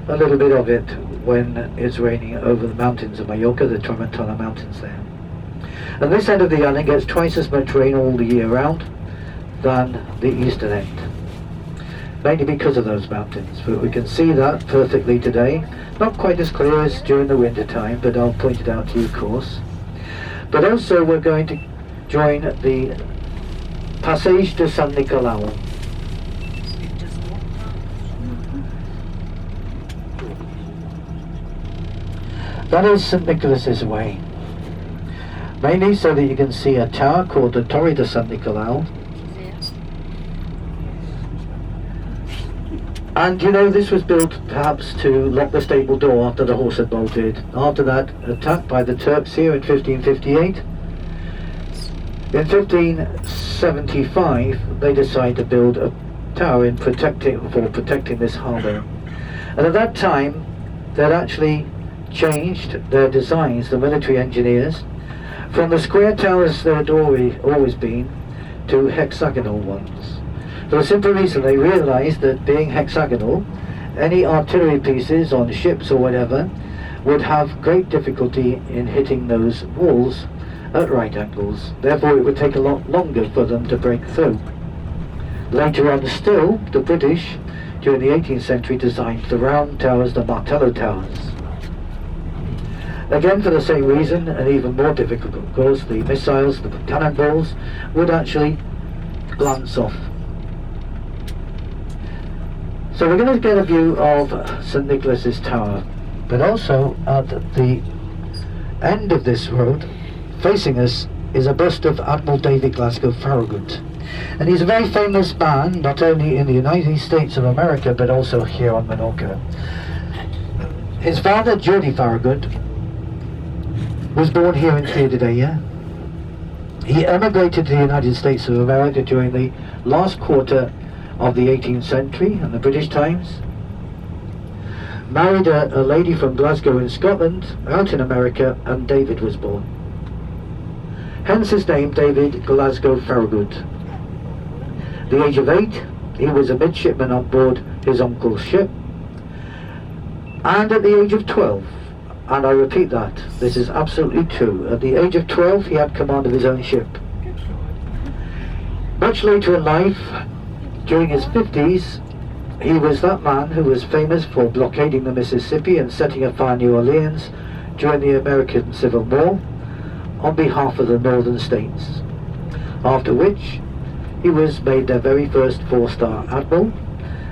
a little bit of it when it's raining over the mountains of Mallorca, the Tramontana Mountains there. And this end of the island gets twice as much rain all the year round than the eastern end, mainly because of those mountains. But we can see that perfectly today. Not quite as clear as during the winter time, but I'll point it out to you, of course. But also we're going to join the Passage de San Nicolau. That is St. Nicholas's Way, mainly so that you can see a tower called the Torre de San Nicolau. And you know, this was built perhaps to lock the stable door after the horse had bolted. After that attack by the Turks here in 1558, in 1575 they decided to build a tower for protecting this harbour. And at that time they'd actually changed their designs, the military engineers, from the square towers there had always been to hexagonal ones. For the simple reason they realised that being hexagonal, any artillery pieces on ships or whatever would have great difficulty in hitting those walls at right angles. Therefore it would take a lot longer for them to break through. Later on still, the British during the 18th century designed the round towers, the Martello towers. Again for the same reason, and even more difficult of course, the missiles, the cannonballs would actually glance off. So we're going to get a view of St. Nicholas's Tower, but also at the end of this road, facing us, is a bust of Admiral David Glasgow Farragut. And he's a very famous man, not only in the United States of America, but also here on Menorca. His father, Geordie Farragut, was born here in Coutadella. He emigrated to the United States of America during the last quarter of the 18th century and the British times. Married a lady from Glasgow in Scotland, out in America, and David was born. Hence his name, David Glasgow Farragut. At the age of 8, he was a midshipman on board his uncle's ship. And at the age of 12, and I repeat that, this is absolutely true, at the age of 12 he had command of his own ship. Much later in life, during his 50s, he was that man who was famous for blockading the Mississippi and setting afire New Orleans during the American Civil War on behalf of the northern states. After which, he was made their very first 4-star admiral,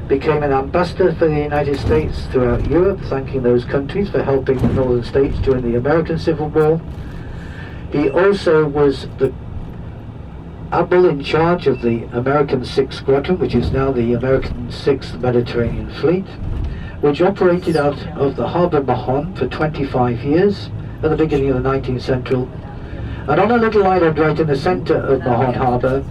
became an ambassador for the United States throughout Europe, thanking those countries for helping the northern states during the American Civil War. He also was the admiral in charge of the American 6th Squadron, which is now the American 6th Mediterranean Fleet, which operated out of the harbour of Mahon for 25 years at the beginning of the 19th century. And on a little island right in the centre of Mahon Harbour,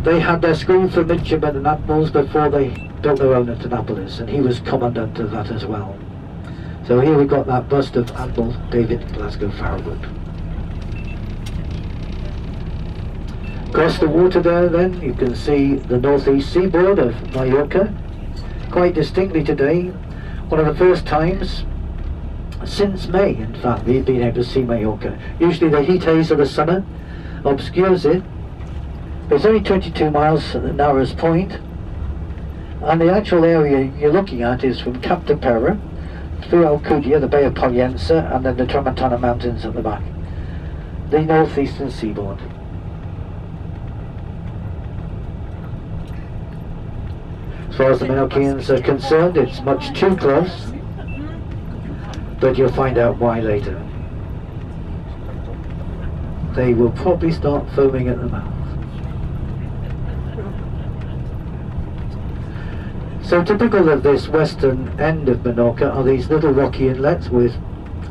they had their school for midshipmen and admirals before they built their own at Annapolis, and he was commandant of that as well. So here we've got that bust of Admiral David Glasgow Farragut. Across the water there then, you can see the northeast seaboard of Mallorca, quite distinctly today. One of the first times since May, in fact, we've been able to see Mallorca. Usually the heat haze of the summer obscures it. It's only 22 miles at the narrowest point, and the actual area you're looking at is from Cap de Pera through Alcudia, the Bay of Pollença, and then the Tramontana Mountains at the back, the northeastern seaboard. As far as the Menorcans are concerned, it's much too close, but you'll find out why later. They will probably start foaming at the mouth. So typical of this western end of Menorca are these little rocky inlets with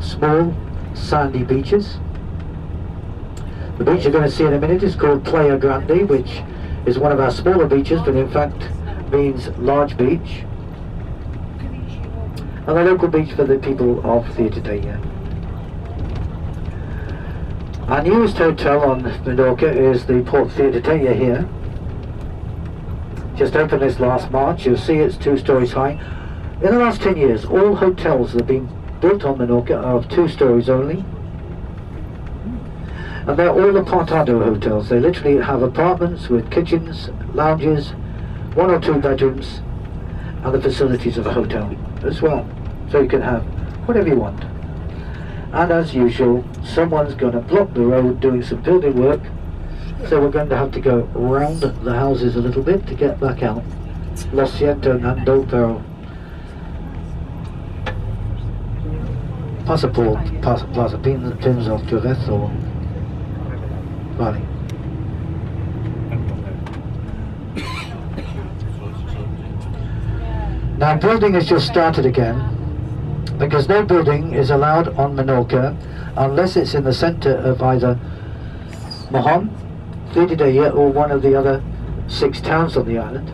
small sandy beaches. The beach you're going to see in a minute is called Playa Grande, which is one of our smaller beaches, but in fact means large beach, and the local beach for the people of Coutadella. Our newest hotel on Menorca is the Port Coutadella here. Just opened this last March. You'll see it's 2 stories high. In the last 10 years, all hotels that have been built on Menorca are of 2 stories only. And they're all apartado hotels. They literally have apartments with kitchens, lounges, 1 or 2 bedrooms, and the facilities of a hotel as well. So you can have whatever you want. And as usual, someone's going to block the road doing some building work, so we're going to have to go around the houses a little bit to get back out. Lo siento, Nando, pero pasa pins otra vez o vale. Now building has just started again, because no building is allowed on Menorca unless it's in the centre of either Mahon, Coutadella, or one of the other 6 towns on the island.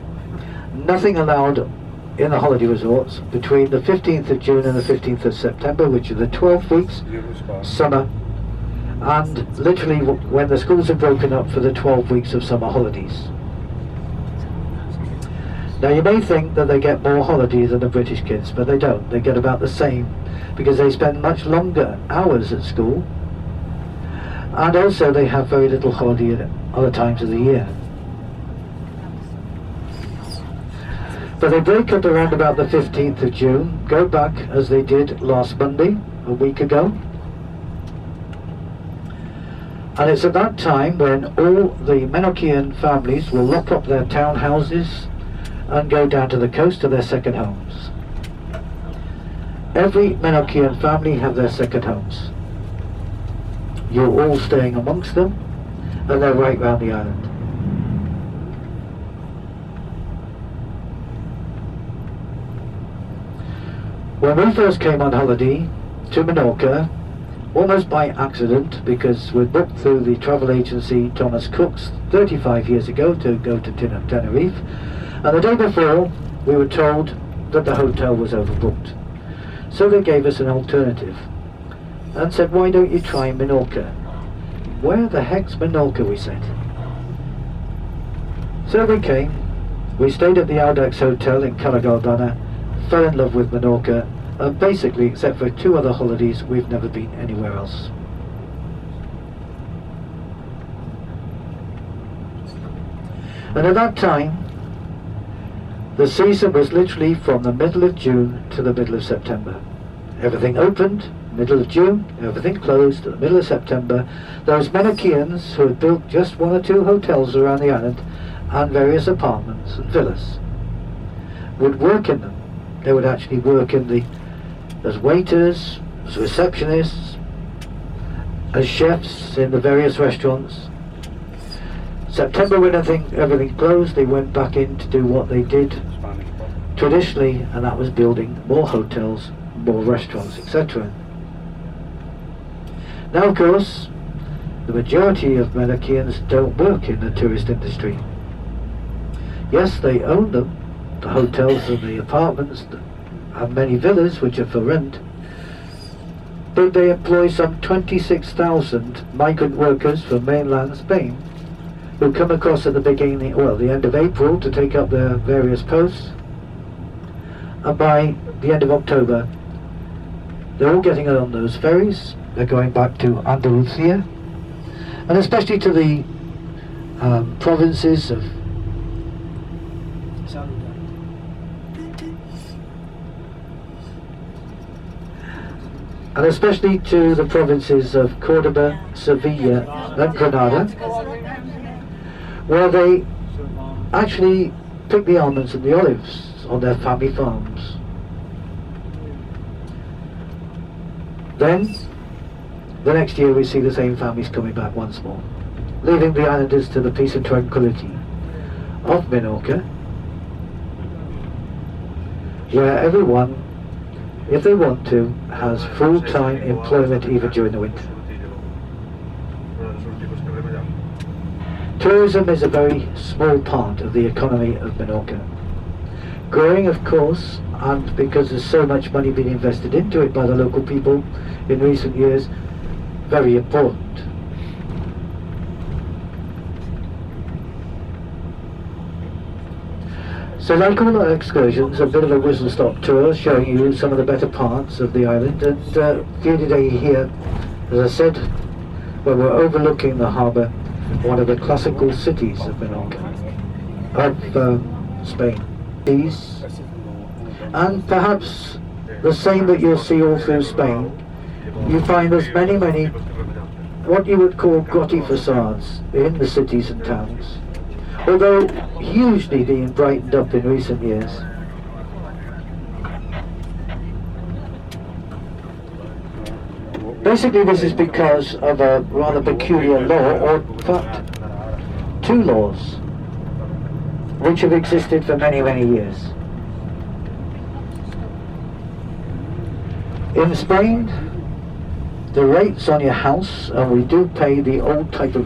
Nothing allowed in the holiday resorts between the 15th of June and the 15th of September, which are the 12 weeks summer, and literally when the schools are broken up for the 12 weeks of summer holidays. Now you may think that they get more holidays than the British kids, but they don't. They get about the same, because they spend much longer hours at school, and also they have very little holiday at other times of the year. But they break up around about the 15th of June, go back as they did last Monday, a week ago. And it's at that time when all the Menorcan families will lock up their townhouses and go down to the coast to their second homes. Every Menorcan family have their second homes. You're all staying amongst them, and they're right round the island. When we first came on holiday to Menorca, almost by accident, because we booked through the travel agency Thomas Cook's 35 years ago to go to Tenerife, and the day before we were told that the hotel was overbooked. So they gave us an alternative and said, why don't you try Menorca? Where the heck's Menorca, we said. So we came, we stayed at the Audax Hotel in Calagaldana, fell in love with Menorca, and basically, except for 2 other holidays, we've never been anywhere else. And at that time, the season was literally from the middle of June to the middle of September. Everything opened, middle of June, everything closed at the middle of September. Those Menorcans who had built just 1 or 2 hotels around the island and various apartments and villas would work in them. They would actually work in as waiters, as receptionists, as chefs in the various restaurants. September, when everything closed, they went back in to do what they did traditionally, and that was building more hotels, more restaurants, etc. Now, of course, the majority of Menorcans don't work in the tourist industry. Yes, they own them, the hotels and the apartments, and many villas which are for rent, but they employ some 26,000 migrant workers from mainland Spain, who come across at the beginning, well, the end of April to take up their various posts, and by the end of October they're all getting on those ferries. They're going back to Andalusia, and especially to the provinces of Cordoba, Sevilla and Granada, where they actually pick the almonds and the olives on their family farms. Then, the next year we see the same families coming back once more, leaving the islanders to the peace and tranquility of Menorca, where everyone, if they want to, has full-time employment even during the winter. Tourism is a very small part of the economy of Menorca. Growing, of course, and because there's so much money being invested into it by the local people in recent years, very important. So like all our excursions, a bit of a whistle-stop tour showing you some of the better parts of the island, and view today here, as I said, where we're overlooking the harbour, one of the classical cities of Menorca, of Spain. These, and perhaps the same that you'll see all through Spain, you find there's many what you would call grotty facades in the cities and towns, although hugely being brightened up in recent years. Basically this is because of a rather peculiar law, or in fact two laws, which have existed for many years. In Spain, the rates on your house, and we do pay the old type of